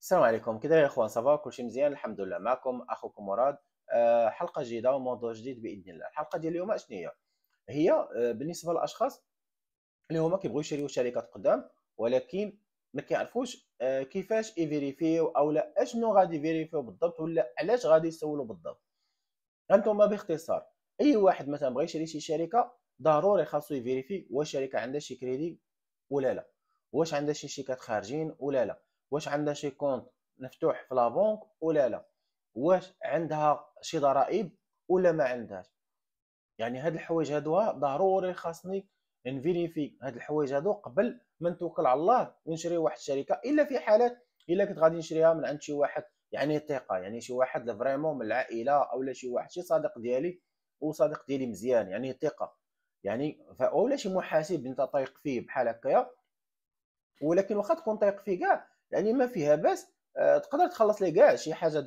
السلام عليكم، كي داير يا اخوان؟ صافا كلشي مزيان الحمد لله. معكم اخوكم مراد. حلقه جديده وموضوع جديد باذن الله. الحلقه ديال اليوم اشنو هي بالنسبه للاشخاص اللي هما كيبغيو يشريو شركات قدام، ولكن ما كيعرفوش كيفاش يفيريفيو او لا اشنو غادي يفيريفيو بالضبط، ولا علاش غادي يسولوا بالضبط. هانتوما باختصار، اي واحد مثلا بغى يشري شي شركه ضروري خاصو يفيريفي واش الشركه عندها شي كريدي ولا لا، واش عندها شي شيكات خارجين ولا لا، واش عندها شي كونط مفتوح في لابونك ولا لا، واش عندها شي ضرائب ولا ما عندهاش. يعني هاد الحوايج هادو ضروري خاصني نفيريفي هاد الحوايج هادو قبل ما نتوكل على الله ونشري واحد الشركه، الا في حالات الا كنت غادي نشريها من عند شي واحد يعني ثقه، يعني شي واحد فريمون من العائله اولا شي واحد شي صديق ديالي وصديق ديالي مزيان يعني ثقه، يعني اولا شي محاسب انت طايق فيه بحال هكايا. ولكن واخا تكون طايق فيه كاع يعني ما فيها باس، تقدر تخلّص ليه كاع شي حاجة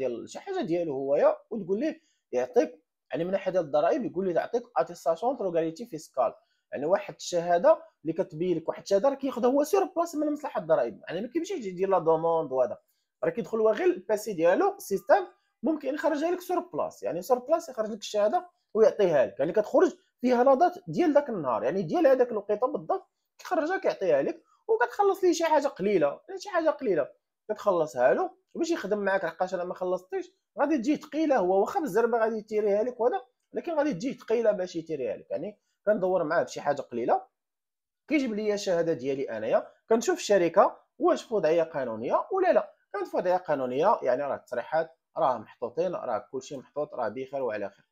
ديالو هويا وتقول ليه يعطيك، يعني من ناحية ديال الضرائب يقول ليه تعطيك attestation de légalité fiscale، يعني واحد الشهادة اللي كتبين لك، واحد الشهادة راه كياخذها هو sur place من مصلحة الضرائب، يعني ما كيمشيش يدير لا دوموند وهذا، راه كيدخل هو غير الباسي ديالو السيستم ممكن يخرجها لك sur place، يعني sur place يخرج لك الشهادة ويعطيها لك، يعني كتخرج فيها لا دات ديال داك النهار، يعني ديال هذاك الوقيته بالضبط كيخرجها كيعطيها لك. وكتخلّص ليه شي حاجة قليلة، يعني شي حاجة قليلة كتخلّصها له باش يخدم معاك، لحقاش الا ما خلّصتيش غادي تجيه ثقيلة، هو واخا بالزربة غادي يتيريها لك وهذا، ولكن غادي تجيه ثقيلة باش يتيريها لك. يعني كندوّر معاه بشي حاجة قليلة، كيجيب ليا الشهادة ديالي أنايا، كنشوف الشركة واش في وضعية قانونية ولا لا. كانت في وضعية قانونية يعني راه التصريحات راه محطوطين، راه كلشي محطوط، راه بخير وعلى خير.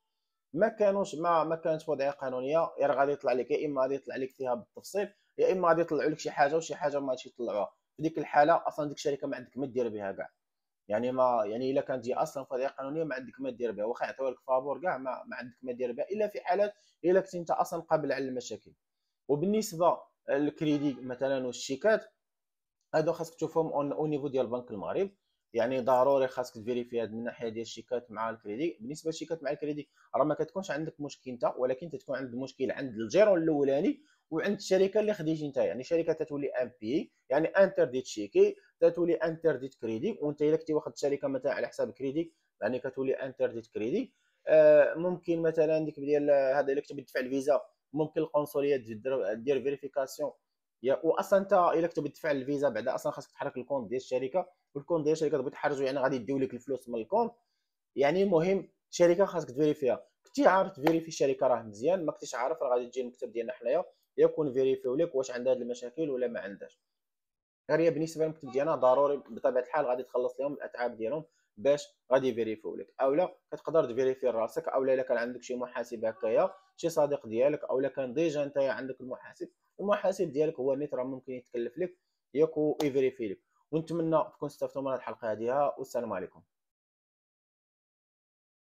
ما كانتش وضعيه قانونيه، يا راه غادي يطلع لك، يا اما غادي يطلع لك فيها بالتفصيل، يا اما غادي يطلعوا لك شي حاجه وشي حاجه ما غاديش يطلعوها. في ديك الحاله اصلا ديك الشركه ما عندك ما دير بها كاع، يعني ما يعني الا كانت هي اصلا في وضعيه قانونيه ما عندك ما دير بها، واخا يعطيو لك فابور كاع ما عندك ما دير بها، الا في حالات الا كنت انت اصلا قابل على المشاكل. وبالنسبه للكريدي مثلا والشيكات، هادو خاصك تشوفهم او نيفو ديال بنك المغرب، يعني ضروري خاصك تفيريفي هاد من الناحيه ديال الشيكات مع الكريدي. بالنسبه للشيكات مع الكريدي راه ما كتكونش عندك مشكل انت، ولكن تتكون عندك مشكل عند الجيرون الاولاني وعند الشركه اللي خديتي انت، يعني شركه تتولي ان بي يعني انترديت شيكي، تتولي انترديت كريدي، وانت الا كنتي واخد الشركه مثلا على حساب كريدي يعني كتولي انترديت كريدي. ممكن مثلا ديك ديال هذا اللي كتبي تدفع الفيزا، ممكن القنصليه دير فيريفيكاسيون. واصلا انت الا كنت بتدفع الفيزا بعدا اصلا خاصك تحرك الكونت ديال الشركه، والكونت ديال الشركه تبغي تحرجو يعني غادي يديو لك الفلوس من الكونت. يعني المهم الشركه خاصك تفيريفيها، كنتي عارف تفيريفي الشركه راه مزيان، ما كنتيش عارف راه غادي تجي المكتب ديالنا حنايا يكون فيريفيو لك واش عندها هاد المشاكل ولا ما عندهاش. غير هي بالنسبه للمكتب ديالنا ضروري بطبيعه الحال غادي تخلص لهم الاتعاب ديالهم باش غادي يفيريفيو لك، اولا كتقدر تفيريفي راسك، اولا الا كان عندك شي محاسب هكايا شي صديق ديالك، اولا كان ديجا انت عندك المحاسب ديالك هو نيت راه ممكن يتكلف لك ياك ويفيريفي لك. ونتمنى تكون استفدتوا من هذه الحلقه هذه، والسلام عليكم.